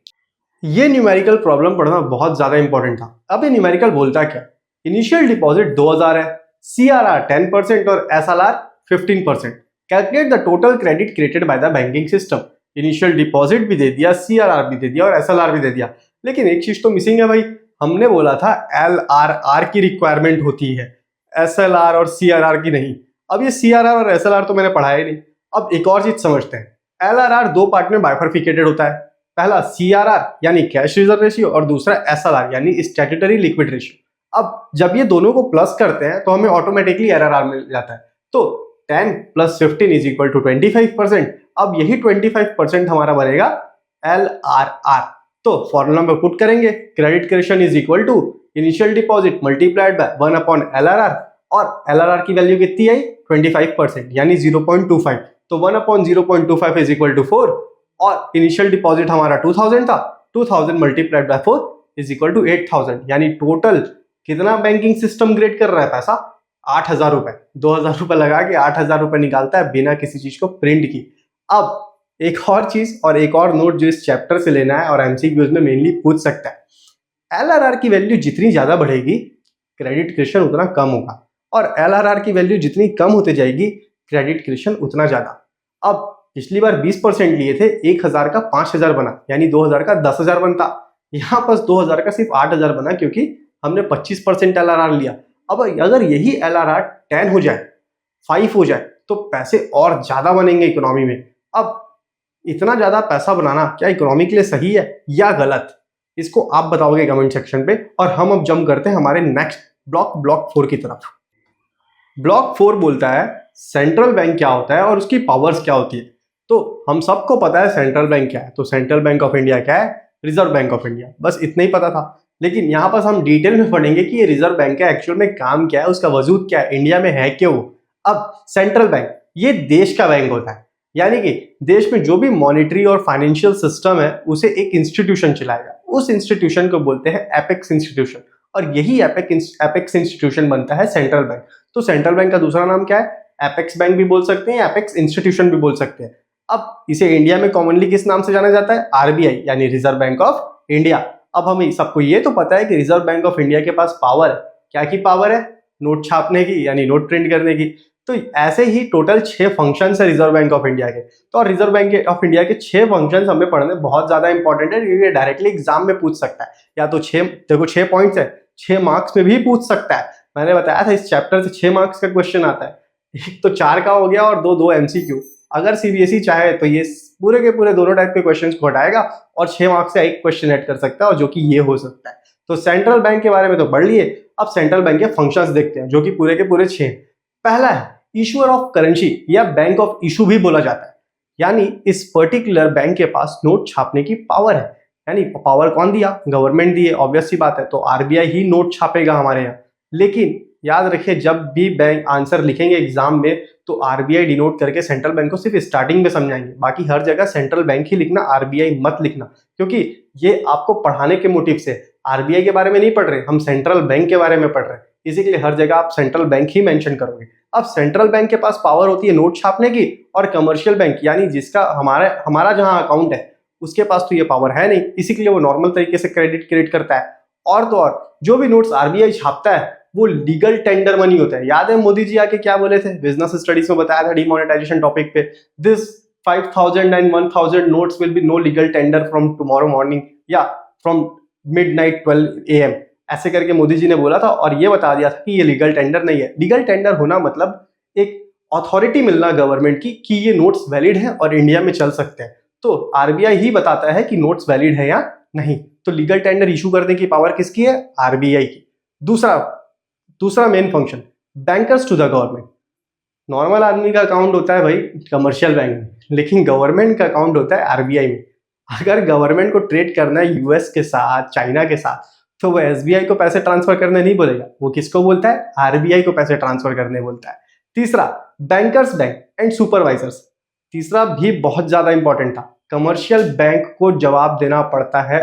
ये न्यूमेरिकल प्रॉब्लम पढ़ना बहुत ज्यादा इंपॉर्टेंट था। अब ये न्यूमेरिकल बोलता क्या, इनिशियल डिपॉजिट 2000 है, CRR 10% और SLR 15%। Calculate the total credit created by the banking system. Initial deposit भी दे दिया, CRR भी दे दिया और SLR भी दे दिया, लेकिन एक चीज तो मिसिंग है भाई। हमने बोला था LRR की रिक्वायरमेंट होती है, SLR और CRR की नहीं। अब ये CRR और SLR तो मैंने पढ़ा ही नहीं। अब एक और चीज समझते हैं, LRR दो पार्ट में बाइफरफिकेटेड होता है। पहला CRR यानी कैश रिजर्व रेशियो और दूसरा SLR यानी स्टैट्यूटरी लिक्विड रेशियो। अब जब ये दोनों को प्लस करते हैं तो हमें ऑटोमेटिकली RRR मिल जाता है। तो 10 + 15 = 25%। अब यही 25% हमारा बनेगा LRR। तो फॉर्मूला में पुट करेंगे, credit creation is equal to initial deposit multiplied by 1/LRR और LRR की वैल्यू कितनी आई 25% यानी 0.25। तो 1/0.25 इज इक्वल टू 4 और इनिशियल डिपॉजिट हमारा 2000 था, 2000 multiplied by 4 is equal to 8000। यानी टोटल कितना बैंकिंग सिस्टम ग्रेड कर रहा है पैसा, 8000 रुपए। 2000 रुपए लगा के 8000 रुपए निकालता है बिना किसी चीज को प्रिंट की। अब एक और चीज और एक और नोट जो इस चैप्टर से लेना है और एमसीक्यूज में मेनली पूछ सकता है, LRR की वैल्यू जितनी ज्यादा बढ़ेगी क्रेडिट क्रेशन उतना कम होगा और LRR की वैल्यू जितनी कम होते जाएगी क्रेडिट क्रेशन उतना ज्यादा। अब पिछली बार 20% लिए थे, 1000 का 5000 बना, यानी 2000 का 10,000 बनता। यहाँ पर 2000 का सिर्फ 8000 बना क्योंकि हमने 25% LRR लिया। अब अगर यही LRR 10 हो जाए, 5 हो जाए तो पैसे और ज्यादा बनेंगे इकोनॉमी में। अब इतना ज्यादा पैसा बनाना क्या इकोनॉमी के लिए सही है या गलत, इसको आप बताओगे कमेंट सेक्शन पे। और हम अब जंप करते हैं हमारे नेक्स्ट ब्लॉक 4 की तरफ। ब्लॉक 4 बोलता है सेंट्रल बैंक क्या होता है और उसकी पावर्स क्या होती है। तो हम सबको पता है सेंट्रल बैंक क्या है, तो सेंट्रल बैंक ऑफ इंडिया क्या है, रिजर्व बैंक ऑफ इंडिया, बस इतना ही पता था। लेकिन यहाँ पर हम डिटेल में पढ़ेंगे कि ये रिजर्व बैंक का एक्चुअल में काम क्या है, उसका वजूद क्या है, इंडिया में है क्यों। अब सेंट्रल बैंक ये देश का बैंक होता है, यानी कि देश में जो भी मॉनेटरी और फाइनेंशियल सिस्टम है उसे एक इंस्टीट्यूशन चलाएगा। उस इंस्टीट्यूशन को बोलते हैं एपेक्स इंस्टीट्यूशन और यही एपेक्स इंस्टीट्यूशन बनता है सेंट्रल बैंक। तो सेंट्रल बैंक का दूसरा नाम क्या है, एपेक्स बैंक भी बोल सकते हैं, एपेक्स इंस्टीट्यूशन भी बोल सकते हैं। अब इसे इंडिया में कॉमनली किस नाम से जाना जाता है, RBI यानी रिजर्व बैंक ऑफ इंडिया। अब हमें सबको ये तो पता है कि रिजर्व बैंक ऑफ इंडिया के पास पावर है, क्या की पावर है, नोट छापने की यानी नोट प्रिंट करने की। तो ऐसे ही टोटल 6 फंक्शंस है रिजर्व बैंक ऑफ इंडिया के। तो रिजर्व बैंक ऑफ इंडिया के 6 फंक्शंस हमें पढ़ने बहुत ज्यादा इंपॉर्टेंट है क्योंकि डायरेक्टली एग्जाम में पूछ सकता है। या तो 6 पॉइंट्स है, 6 मार्क्स में भी पूछ सकता है। मैंने बताया था इस चैप्टर से 6 मार्क्स का क्वेश्चन आता है, एक तो 4 का हो गया और दो MCQ। अगर CBSE चाहे तो ये पूरे के पूरे दोनों टाइप के क्वेश्चंस को हटाएगा और 6 मार्क्स का एक क्वेश्चन ऐड कर सकता है और जो कि ये हो सकता है। तो सेंट्रल बैंक के बारे में तो पढ़ लिए, अब सेंट्रल बैंक के फंक्शंस देखते हैं जो कि पूरे के पूरे 6। पहला है इशूअर ऑफ करेंसी या बैंक ऑफ इशू भी बोला जाता है, यानी इस पर्टिकुलर बैंक के पास नोट छापने की पावर है। यानी पावर कौन दिया, गवर्नमेंट दी है, ऑब्वियस सी बात है, तो RBI ही नोट छापेगा हमारे यहाँ। लेकिन याद रखिए जब भी बैंक आंसर लिखेंगे एग्जाम में तो RBI डिनोट करके सेंट्रल बैंक को सिर्फ स्टार्टिंग में समझाएंगे, बाकी हर जगह सेंट्रल बैंक ही लिखना, RBI मत लिखना, क्योंकि ये आपको पढ़ाने के मोटिव से RBI के बारे में नहीं पढ़ रहे, हम सेंट्रल बैंक के बारे में पढ़ रहे हैं, इसी के लिए हर जगह आप सेंट्रल बैंक ही मेंशन करोगे। अब सेंट्रल बैंक के पास पावर होती है नोट छापने की, और कमर्शियल बैंक यानी जिसका हमारा जहां अकाउंट है उसके पास तो ये पावर है नहीं, इसी के लिए वो नॉर्मल तरीके से क्रेडिट करता है। और तो और जो भी नोट्स RBI छापता है वो लीगल टेंडर मनी होता है। याद है मोदी जी आके क्या बोले थे, बिजनेस स्टडीज में बताया था डिमोनेटाइजेशन टॉपिक पे, this 5000 and 1000 notes will be no legal tender from tomorrow morning या from midnight 12 AM, ऐसे करके मोदी जी ने बोला था और ये बता दिया था कि ये लीगल टेंडर नहीं है। लीगल टेंडर होना मतलब एक अथॉरिटी मिलना गवर्नमेंट की कि ये नोट्स वैलिड हैं और इंडिया में चल सकते हैं। तो RBI ही बताता है कि नोट्स वैलिड है या नहीं। तो लीगल टेंडर इशू करने की पावर किसकी है, RBI की। दूसरा main function bankers to the government. Normal आदमी का अकाउंट होता है भाई कमर्शियल बैंक में, लेकिन गवर्नमेंट का अकाउंट होता है RBI में। अगर गवर्नमेंट को ट्रेड करना है US के साथ, चाइना के साथ, तो वो SBI को पैसे ट्रांसफर करने नहीं बोलेगा, वो किसको बोलता है, RBI को पैसे ट्रांसफर करने बोलता है। तीसरा बैंकर्स बैंक एंड सुपरवाइजर्स। तीसरा भी बहुत ज्यादा इंपॉर्टेंट था, कमर्शियल बैंक को जवाब देना पड़ता है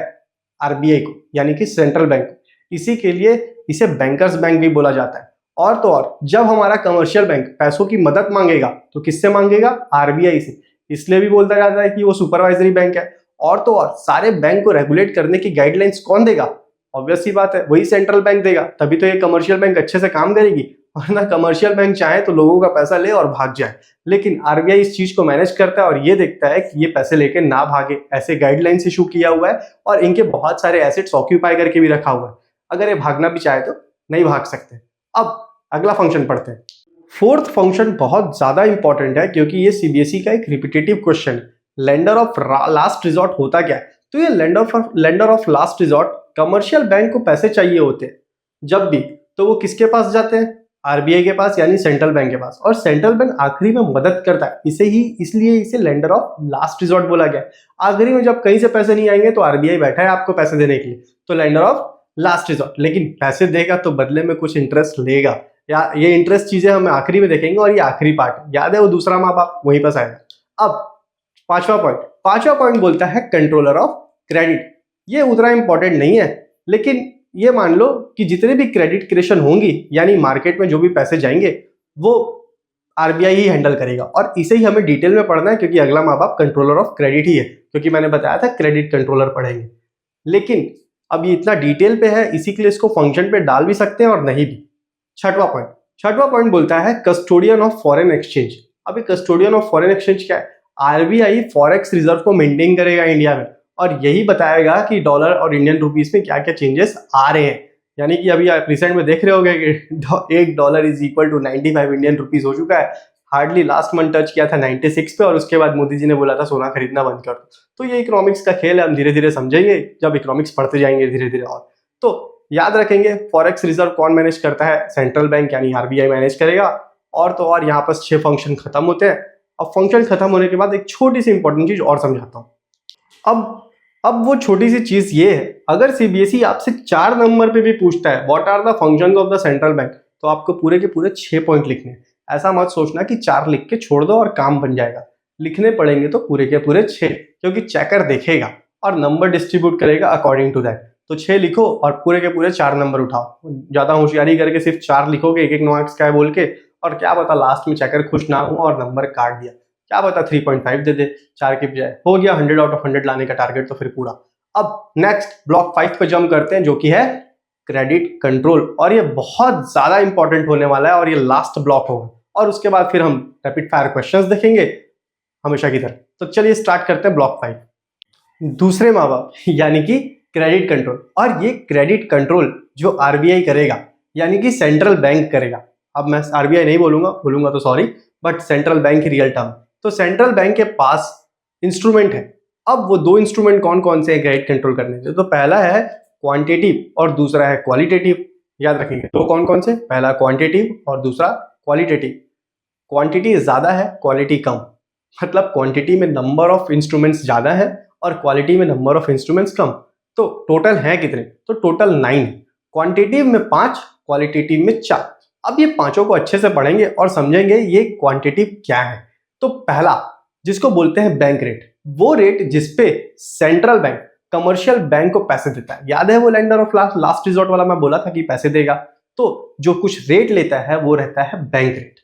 आरबीआई को, यानी कि सेंट्रल बैंक को। इसी के लिए इसे बैंकर्स बैंक भी बोला जाता है। और तो और जब हमारा कमर्शियल बैंक पैसों की मदद मांगेगा तो किससे मांगेगा? आरबीआई से। इसलिए भी बोलता जाता है कि वो सुपरवाइजरी बैंक है। और तो और सारे बैंक को रेगुलेट करने की गाइडलाइंस कौन देगा? ऑब्वियस सी बात है, वही सेंट्रल बैंक देगा। तभी तो ये कमर्शियल बैंक अच्छे से काम करेगी, वरना कमर्शियल बैंक चाहे तो लोगों का पैसा ले और भाग जाए। लेकिन आरबीआई इस चीज को मैनेज करता है और ये देखता है कि ये पैसे लेके ना भागे, ऐसे गाइडलाइंस इशू किया हुआ है और इनके बहुत सारे एसेट्स ऑक्यूपाई करके भी रखा हुआ है। अगर ये भागना भी चाहे तो नहीं भाग सकते। अब अगला फंक्शन पढ़ते हैं। फोर्थ फंक्शन बहुत ज्यादा इंपॉर्टेंट है क्योंकि ये सीबीएसई का एक रिपीटेटिव क्वेश्चन है। लेंडर ऑफ लास्ट रिजॉर्ट होता क्या है? तो ये lender of last resort commercial bank को पैसे चाहिए होते हैं जब भी, तो वो किसके पास जाते हैं? आरबीआई के पास, यानी सेंट्रल बैंक के पास। और सेंट्रल बैंक आखिरी में मदद करता है, इसलिए इसे लेंडर ऑफ लास्ट रिजॉर्ट बोला गया। आखिरी में जब कहीं से पैसे नहीं आएंगे तो आरबीआई बैठा है आपको पैसे देने के लिए, तो लेंडर ऑफ लास्ट रिजॉर्ट। लेकिन पैसे देगा तो बदले में कुछ इंटरेस्ट लेगा, या ये इंटरेस्ट चीजें हम आखिरी में देखेंगे। और ये आखिरी पार्ट याद है, वो दूसरा माँ बाप वहीं पर आएगा। अब पांचवा पॉइंट बोलता है कंट्रोलर ऑफ क्रेडिट। ये उतना इंपॉर्टेंट नहीं है, लेकिन ये मान लो कि जितने भी क्रेडिट क्रिएशन होंगी, यानी मार्केट में जो भी पैसे जाएंगे, वो आरबीआई ही हैंडल करेगा। और इसे ही हमें डिटेल में पढ़ना है क्योंकि अगला माँ बाप कंट्रोलर ऑफ क्रेडिट ही है, क्योंकि मैंने बताया था क्रेडिट कंट्रोलर पढ़ेंगे। लेकिन अब ये इतना डिटेल पे है, इसी के लिए इसको फंक्शन पे डाल भी सकते हैं और नहीं भी। छठवां पॉइंट बोलता है कस्टोडियन ऑफ फॉरेन एक्सचेंज। अभी कस्टोडियन ऑफ फॉरेन एक्सचेंज क्या है? आरबीआई फॉरेक्स रिजर्व को मेंटेन करेगा इंडिया में और यही बताएगा कि डॉलर और इंडियन रुपीस में क्या क्या चेंजेस आ रहे हैं। यानी कि अभी आप रिसेंट में देख रहे होंगे कि $1 is equal to 95 Indian rupees हो चुका है। हार्डली लास्ट मंथ टच किया था 96 पे, और उसके बाद मोदी जी ने बोला था सोना खरीदना बंद कर दो। तो ये इकोनॉमिक्स का खेल है, हम धीरे धीरे समझेंगे जब इकोनॉमिक्स पढ़ते जाएंगे धीरे धीरे। और तो याद रखेंगे, फॉरेक्स रिजर्व कौन मैनेज करता है? सेंट्रल बैंक यानी आरबीआई मैनेज करेगा। और तो और यहाँ पर 6 फंक्शन खत्म होते हैं। अब फंक्शन खत्म होने के बाद एक छोटी सी इंपॉर्टेंट चीज और समझाता हूँ। अब वो छोटी सी चीज ये है, अगर सीबीएसई आपसे 4 नंबर पे भी पूछता है what are the functions of the central bank, तो आपको पूरे के पूरे 6 पॉइंट लिखने हैं। ऐसा मत सोचना कि 4 लिख के छोड़ दो और काम बन जाएगा। लिखने पड़ेंगे तो पूरे के पूरे 6, क्योंकि चेकर देखेगा और नंबर डिस्ट्रीब्यूट करेगा अकॉर्डिंग टू दैट। तो 6 लिखो और पूरे के पूरे 4 नंबर उठाओ। ज्यादा होशियारी करके सिर्फ 4 लिखोगे एक मार्क्स का है बोल के, और क्या पता लास्ट में चेकर खुश ना हो और नंबर काट दिया, क्या पता 3.5 दे दे 4 के बजाय। हो गया 100 आउट ऑफ 100 लाने का टारगेट तो फिर पूरा। अब नेक्स्ट ब्लॉक 5 पे जंप करते हैं, जो कि है क्रेडिट कंट्रोल। और ये बहुत ज्यादा इंपॉर्टेंट होने वाला है और ये लास्ट ब्लॉक होगा, और उसके बाद फिर हम रैपिड फायर क्वेश्चंस देखेंगे हमेशा की तरह। तो चलिए स्टार्ट करते हैं ब्लॉक 5, दूसरे माँ बाप यानी कि क्रेडिट कंट्रोल। और ये क्रेडिट कंट्रोल जो आरबीआई करेगा, यानी कि सेंट्रल बैंक करेगा। अब मैं आरबीआई नहीं बोलूंगा तो sorry, but central bank real term. तो सेंट्रल बैंक के पास इंस्ट्रूमेंट है। अब वो 2 इंस्ट्रूमेंट कौन कौन से हैं क्रेडिट कंट्रोल करने के? तो पहला है क्वांटिटेटिव और दूसरा है क्वालिटेटिव। याद रखेंगे तो कौन कौन से, पहला क्वांटिटेटिव और दूसरा क्वालिटेटिव। क्वांटिटी ज्यादा है, क्वालिटी कम। मतलब क्वांटिटी में नंबर ऑफ इंस्ट्रूमेंट्स ज्यादा है और क्वालिटी में नंबर ऑफ इंस्ट्रूमेंट्स कम। तो टोटल है कितने? तो टोटल 9 है। क्वांटिटेटिव में 5, क्वालिटेटिव में 4। अब ये पांचों को अच्छे से पढ़ेंगे और समझेंगे ये क्वांटिटेटिव क्या है। तो पहला, जिसको बोलते हैं बैंक रेट, वो रेट जिसपे सेंट्रल बैंक कमर्शियल बैंक को पैसे देता है। याद है वो लेंडर ऑफ लास्ट रिजॉर्ट वाला मैं बोला था कि पैसे देगा, तो जो कुछ रेट लेता है वो रहता है बैंक रेट।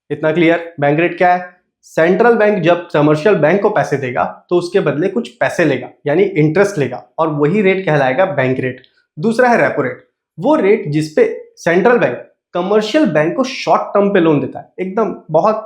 इतना क्लियर? बैंक रेट क्या है? सेंट्रल बैंक जब कमर्शियल बैंक को पैसे देगा तो उसके बदले कुछ पैसे लेगा, यानी इंटरेस्ट लेगा, और वही रेट कहलाएगा बैंक रेट। दूसरा है रेपो रेट, वो रेट जिसपे सेंट्रल बैंक कमर्शियल बैंक को शॉर्ट टर्म पे लोन देता है। एकदम बहुत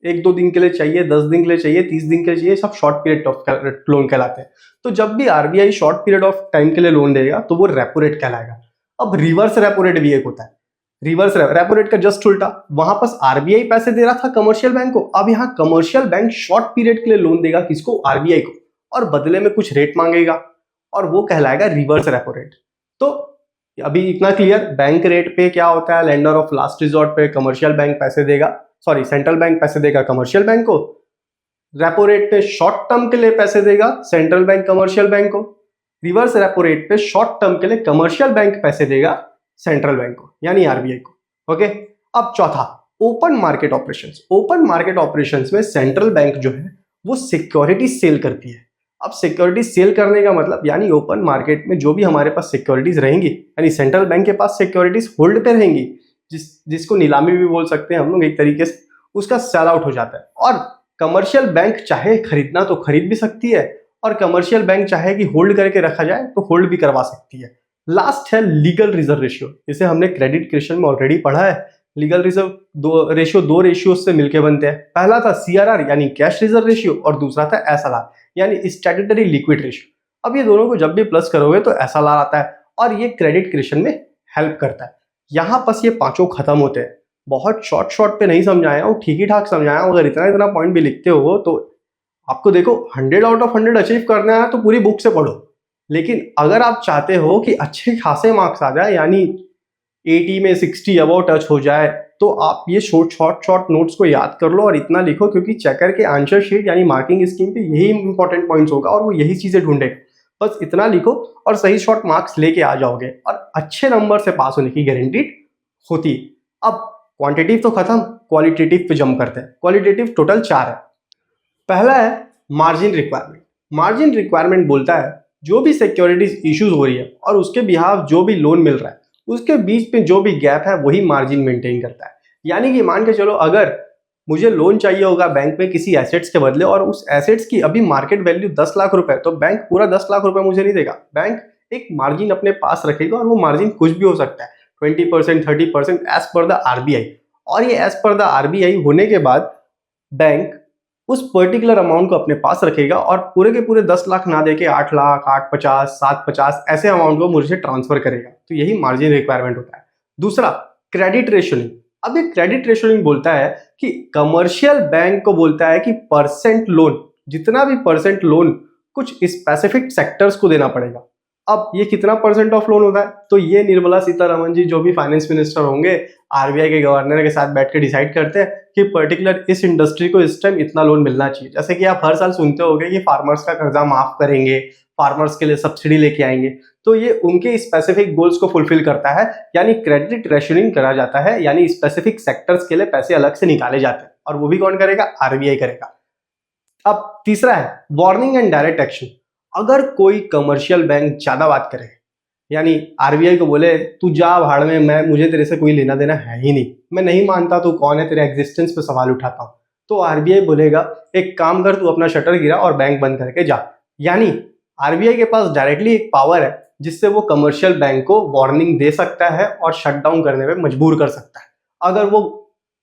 1-2 दिन के लिए चाहिए, 10 दिन के लिए चाहिए, 30 दिन के लिए चाहिए, सब शॉर्ट पीरियड ऑफ लोन कहलाते हैं। तो जब भी RBI short period of time के लिए लोन देगा तो वो रेपो रेट कहलाएगा। अब रिवर्स रेपो रेट भी एक होता है। रिवर्स रेपो रेट का जस्ट उल्टा, वहां पास आरबीआई पैसे दे रहा था कमर्शियल बैंक को, अब यहाँ कमर्शियल बैंक शॉर्ट पीरियड के लिए लोन देगा किसको? आरबीआई को, और बदले में कुछ रेट मांगेगा और वो कहलाएगा रिवर्स रेपो रेट। तो अभी इतना क्लियर? बैंक रेट पे क्या होता है? लेंडर ऑफ लास्ट रिजॉर्ट पे कमर्शियल बैंक पैसे देगा, सॉरी सेंट्रल बैंक पैसे देगा कमर्शियल बैंक को। रेपो रेट पे शॉर्ट टर्म के लिए पैसे देगा सेंट्रल बैंक कमर्शियल बैंक को। रिवर्स रेपो रेट पे शॉर्ट टर्म के लिए कमर्शियल बैंक पैसे देगा सेंट्रल बैंक को, यानी आरबीआई को। ओके, अब चौथा, open market operations, open market operations में सेंट्रल बैंक जो है वो सिक्योरिटीज सेल करती है। अब सिक्योरिटीज सेल करने का मतलब यानी ओपन मार्केट में जो भी हमारे पास सिक्योरिटीज रहेंगी, यानी सेंट्रल बैंक के पास सिक्योरिटीज होल्ड पे रहेंगी, जिसको नीलामी भी बोल सकते हैं हम लोग एक तरीके से, उसका सेल आउट हो जाता है। और कमर्शियल बैंक चाहे खरीदना तो खरीद भी सकती है, और कमर्शियल बैंक चाहे कि होल्ड करके रखा जाए तो होल्ड भी करवा सकती है। लास्ट है लीगल रिजर्व रेशियो, इसे हमने क्रेडिट क्वेश्चन में ऑलरेडी पढ़ा है। लीगल रिजर्व दो रेशियो से मिलकर बनते हैं। पहला था सीआरआर यानी कैश रिजर्व रेशियो, और दूसरा था एसएलआर यानी स्टैट्यूटरी लिक्विड रेशियो। अब ये दोनों को जब भी प्लस करोगे तो एसएलआर आता है, और ये क्रेडिट क्वेश्चन में हेल्प करता है। यहाँ बस ये पांचों खत्म होते हैं। बहुत शॉर्ट पे नहीं समझाया हूँ, ठीक ही ठाक समझाया हूँ। अगर इतना पॉइंट भी लिखते हो तो आपको देखो 100 आउट ऑफ 100 अचीव करना है तो पूरी बुक से पढ़ो। लेकिन अगर आप चाहते हो कि अच्छे खासे मार्क्स आ जाए, यानी 80 में 60 अबव टच हो जाए, तो आप ये शॉर्ट नोट्स को याद कर लो और इतना लिखो, क्योंकि चेकर के आंसर शीट यानी मार्किंग स्कीम पे यही इंपॉर्टेंट पॉइंट्स होगा और वो यही चीजें ढूंढेगा। बस इतना लिखो और सही शॉर्ट मार्क्स लेके आ जाओगे और अच्छे नंबर से पास होने की गारंटीड होती। अब क्वांटिटेटिव तो खत्म, क्वालिटेटिव पे जंप करते हैं। क्वालिटेटिव टोटल 4 है। पहला है मार्जिन रिक्वायरमेंट। मार्जिन रिक्वायरमेंट बोलता है जो भी सिक्योरिटीज इश्यूज हो रही है और उसके बिहाफ जो भी लोन मिल रहा है उसके बीच में जो भी गैप है वही मार्जिन मेंटेन करता है। यानी कि मान के चलो अगर मुझे लोन चाहिए होगा बैंक में किसी एसेट्स के बदले, और उस एसेट्स की अभी मार्केट वैल्यू 10 लाख रुपए, तो बैंक पूरा 10 लाख रुपए मुझे नहीं देगा। बैंक एक मार्जिन अपने पास रखेगा और वो मार्जिन कुछ भी हो सकता है, 20%, 30% एज पर द आरबीआई। और ये एज पर द आरबीआई होने के बाद बैंक उस पर्टिकुलर अमाउंट को अपने पास रखेगा और पूरे के पूरे 10 लाख ना देके 8 लाख, 850, 750 ऐसे अमाउंट को मुझे ट्रांसफर करेगा। तो यही मार्जिन रिक्वायरमेंट होता है। दूसरा क्रेडिट रेशनिंग। अब ये क्रेडिट रेशनिंग बोलता है कि कमर्शियल बैंक को बोलता है कि परसेंट लोन, जितना भी परसेंट लोन कुछ स्पेसिफिक सेक्टर्स को देना पड़ेगा। अब ये कितना परसेंट ऑफ लोन होता है, तो ये निर्मला सीतारमण जी जो भी फाइनेंस मिनिस्टर होंगे आरबीआई के गवर्नर के साथ बैठ के डिसाइड करते हैं कि पर्टिकुलर इस इंडस्ट्री को इस टाइम इतना लोन मिलना चाहिए। जैसे कि आप हर साल सुनते होंगे कि फार्मर्स का कर्जा माफ करेंगे, फार्मर्स के लिए सब्सिडी लेके आएंगे, तो ये उनके स्पेसिफिक गोल्स को फुलफिल करता है। यानी क्रेडिट रेशनिंग करा जाता है, यानी स्पेसिफिक सेक्टर्स के लिए पैसे अलग से निकाले जाते हैं, और वो भी कौन करेगा? आरबीआई करेगा। अब तीसरा है वार्निंग एंड डायरेक्ट एक्शन। अगर कोई कमर्शियल बैंक ज्यादा बात करे, यानी आरबीआई को बोले तू जा भाड़ में, मुझे तेरे से कोई लेना देना है ही नहीं, मैं नहीं मानता तू कौन है, तेरे एग्जिस्टेंस पे सवाल उठाता हूं, तो आरबीआई बोलेगा एक काम कर, तू अपना शटर गिरा और बैंक बंद करके जा। यानी आरबीआई के पास डायरेक्टली एक पावर है जिससे वो कमर्शियल बैंक को वार्निंग दे सकता है और शट डाउन करने में मजबूर कर सकता है, अगर वो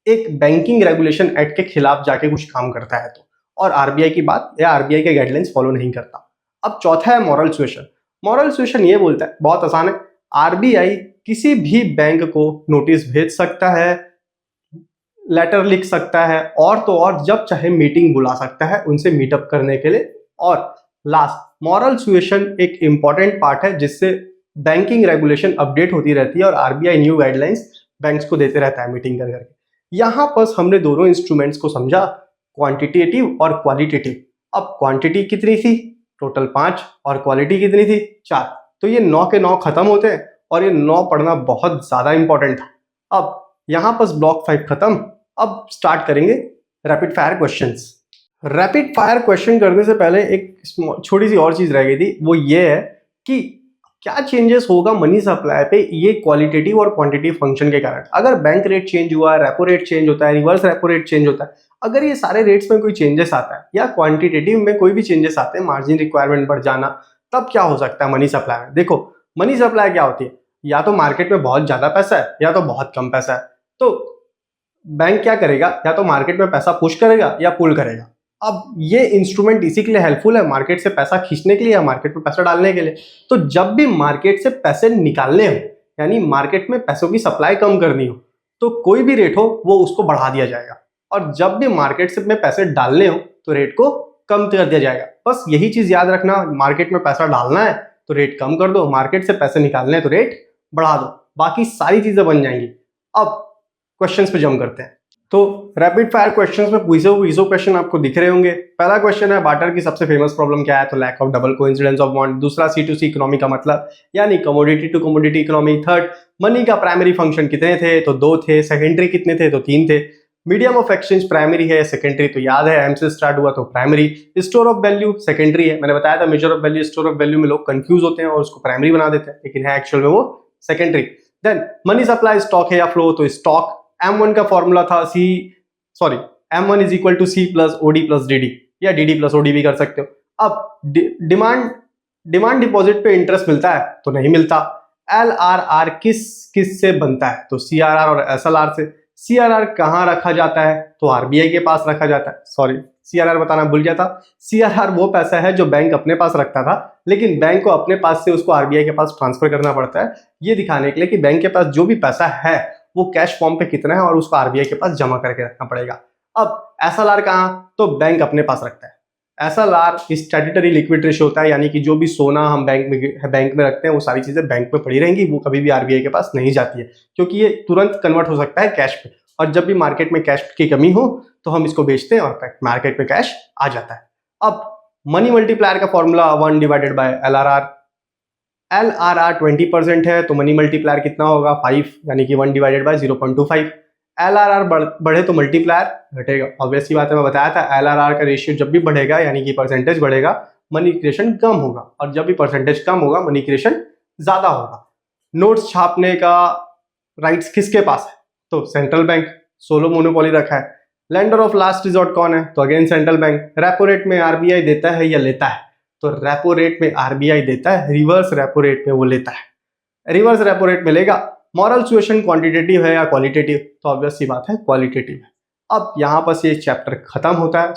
एक बैंकिंग रेगुलेशन एक्ट के खिलाफ जाके कुछ काम करता है तो, और आरबीआई की बात या आरबीआई के गाइडलाइंस फॉलो नहीं करता। अब चौथा है मॉरल सुएशन। मॉरल सुएशन ये बोलता है, बहुत आसान है, आरबीआई किसी भी बैंक को नोटिस भेज सकता है, लेटर लिख सकता है, और तो और जब चाहे मीटिंग बुला सकता है उनसे मीटअप करने के लिए। और लास्ट, मॉरल सुएशन एक इंपॉर्टेंट पार्ट है जिससे बैंकिंग रेगुलेशन अपडेट होती रहती है और आरबीआई न्यू गाइडलाइंस बैंक्स को देते रहता है मीटिंग कर करके। यहां पर हमने दोनों इंस्ट्रूमेंट्स को समझा, क्वांटिटेटिव और क्वालिटेटिव। अब क्वांटिटी कितनी थी? टोटल 5, और क्वालिटी कितनी थी? 4। तो ये 9 के 9 खत्म होते हैं, और ये 9 पढ़ना बहुत ज्यादा इंपॉर्टेंट था। अब यहां पर ब्लॉक 5 खत्म। अब स्टार्ट करेंगे rapid fire questions. Rapid fire question करने से पहले एक छोटी सी और चीज रह गई थी, वो ये है कि क्या चेंजेस होगा मनी सप्लाई पे ये क्वालिटेटिव और क्वांटिटेटिव फंक्शन के कारण। अगर बैंक रेट चेंज हुआ, रेपो रेट चेंज होता है, रिवर्स रेपो रेट चेंज होता है, अगर ये सारे रेट्स में कोई चेंजेस आता है या क्वांटिटेटिव में कोई भी चेंजेस आते हैं, मार्जिन रिक्वायरमेंट बढ़ जाना, तब क्या हो सकता है मनी सप्लाई में? देखो मनी सप्लाई क्या होती है, या तो मार्केट में बहुत ज्यादा पैसा है या तो बहुत कम पैसा है। तो बैंक क्या करेगा, या तो मार्केट में पैसा पुश करेगा या पुल करेगा। अब ये इंस्ट्रूमेंट इसी के लिए हेल्पफुल है, मार्केट से पैसा खींचने के लिए या मार्केट में पैसा डालने के लिए। तो जब भी मार्केट से पैसे निकालने हो, यानी मार्केट में पैसों की सप्लाई कम करनी हो, तो कोई भी रेट हो वो उसको बढ़ा दिया जाएगा, और जब भी मार्केट से में पैसे डालने हो तो रेट को कम कर दिया जाएगा। बस यही चीज याद रखना, मार्केट में पैसा डालना है तो रेट कम कर दो, मार्केट से पैसे निकालने हैं तो रेट बढ़ा दो, बाकी सारी चीजें बन जाएंगी। अब क्वेश्चंस पे जंप करते हैं। तो रैपिड फायर क्वेश्चंस में पूछो क्वेश्चन आपको दिख रहे होंगे। पहला क्वेश्चन है बार्टर की सबसे फेमस प्रॉब्लम क्या है, तो lack of double coincidence of bond. दूसरा C2C इकोनॉमी का मतलब यानी commodity to commodity economy. Third, money का प्राइमरी फंक्शन कितने थे, तो 2 थे। सेकेंडरी कितने थे, तो 3 थे। मीडियम ऑफ एक्सचेंज प्राइमरी है, सेकेंडरी तो याद है M से स्टार्ट हुआ तो primary. Store of value secondary है, मैंने बताया था major of value store of value में लोग कंफ्यूज होते हैं और उसको प्राइमरी बना देते हैं, लेकिन है एक्चुअल में वो secondary. Then money supply stock है या फ्लो, तो स्टॉक। M1 का फॉर्मूला था M1 is equal to C plus OD plus DD, या DD प्लस OD भी कर सकते हो। अब डिमांड डिपॉजिट पे इंटरेस्ट मिलता है, तो नहीं मिलता। LRR किस से बनता है, तो CRR और SLR से। CRR कहाँ रखा जाता है, तो RBI के पास रखा जाता है। CRR बताना भूल गया था। CRR वो पैसा है जो बैंक अपने पास रखता था, लेकिन बैंक को अपने पास से उसको RBI के पास ट्रांसफर करना पड़ता है, ये दिखाने के लिए कि बैंक के पास जो भी पैसा है वो कैश फॉर्म पे कितना है और उसको RBI के पास जमा करके रखना पड़ेगा। अब SLR कहाँ, तो बैंक अपने पास रखता है। SLR स्टैट्यूटरी लिक्विड रेशियो होता है, यानी कि जो भी सोना हम बैंक में रखते हैं वो सारी चीजें बैंक में पड़ी रहेंगी, वो कभी भी RBI के पास नहीं जाती है, क्योंकि ये तुरंत कन्वर्ट हो सकता है कैश पे। और जब भी मार्केट में कैश की कमी हो तो हम इसको बेचते हैं और मार्केट में कैश आ जाता है। अब मनी मल्टीप्लायर का formula 1 divided by LRR। LRR 20% है, तो मनी मल्टीप्लायर कितना होगा 5, यानी कि 1 डिवाइडेड बाय 0.25। LRR बढ़े तो मल्टीप्लायर घटेगा, ऑब्वियस सी बात है, मैं बताया था LRR का रेशियो जब भी बढ़ेगा यानी कि परसेंटेज बढ़ेगा, मनी क्रिएशन कम होगा, और जब भी परसेंटेज कम होगा मनी क्रिएशन ज्यादा होगा। नोट्स छापने का राइट्स किसके पास है, तो सेंट्रल बैंक, सोलो मोनोपोली रखा है। लेंडर ऑफ लास्ट रिजॉर्ट कौन है, तो again central bank. Repo rate में RBI देता है या लेता है, तो रेपो रेट में RBI देता है, रिवर्स रेपो रेट में वो लेता है। रिवर्स रेपो रेट मिलेगा। मॉरल सुएशन क्वांटिटेटिव है या क्वालिटेटिव, तो ऑब्वियस सी बात है क्वालिटेटिव है। अब यहाँ पर ये चैप्टर खत्म होता है,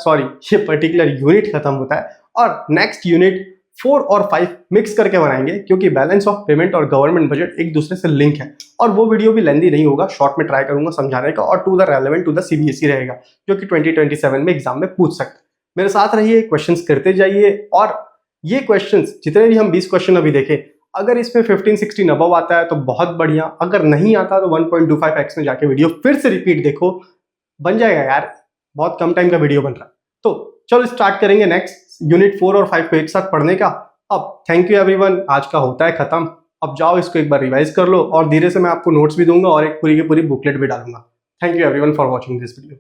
ये पर्टिकुलर यूनिट खत्म होता है, और नेक्स्ट यूनिट 4 और 5 मिक्स करके बनाएंगे, क्योंकि बैलेंस ऑफ पेमेंट और गवर्नमेंट बजट एक दूसरे से लिंक है। और वो वीडियो भी लेंदी नहीं होगा, शॉर्ट में ट्राई करूंगा समझाने का, और to the relevant to the CBSE रहेगा, जो कि 2027 में एग्जाम में पूछ सकते हैं। मेरे साथ रहिए, क्वेश्चंस करते जाइए, और ये क्वेश्चंस जितने भी हम 20 क्वेश्चन अभी देखें, अगर इसमें 15-16 अबव आता है तो बहुत बढ़िया, अगर नहीं आता तो 1.25x में जाके वीडियो फिर से रिपीट देखो, बन जाएगा यार, बहुत कम टाइम का वीडियो बन रहा है। तो चलो स्टार्ट करेंगे नेक्स्ट यूनिट 4 और 5 को एक साथ पढ़ने का। अब थैंक यू एवरीवन, आज का होता है खत्म। अब जाओ इसको एक बार रिवाइज कर लो, और धीरे से मैं आपको नोट्स भी दूंगा और एक पूरी की पूरी बुकलेट भी डालूंगा। Thank you everyone for watching this video.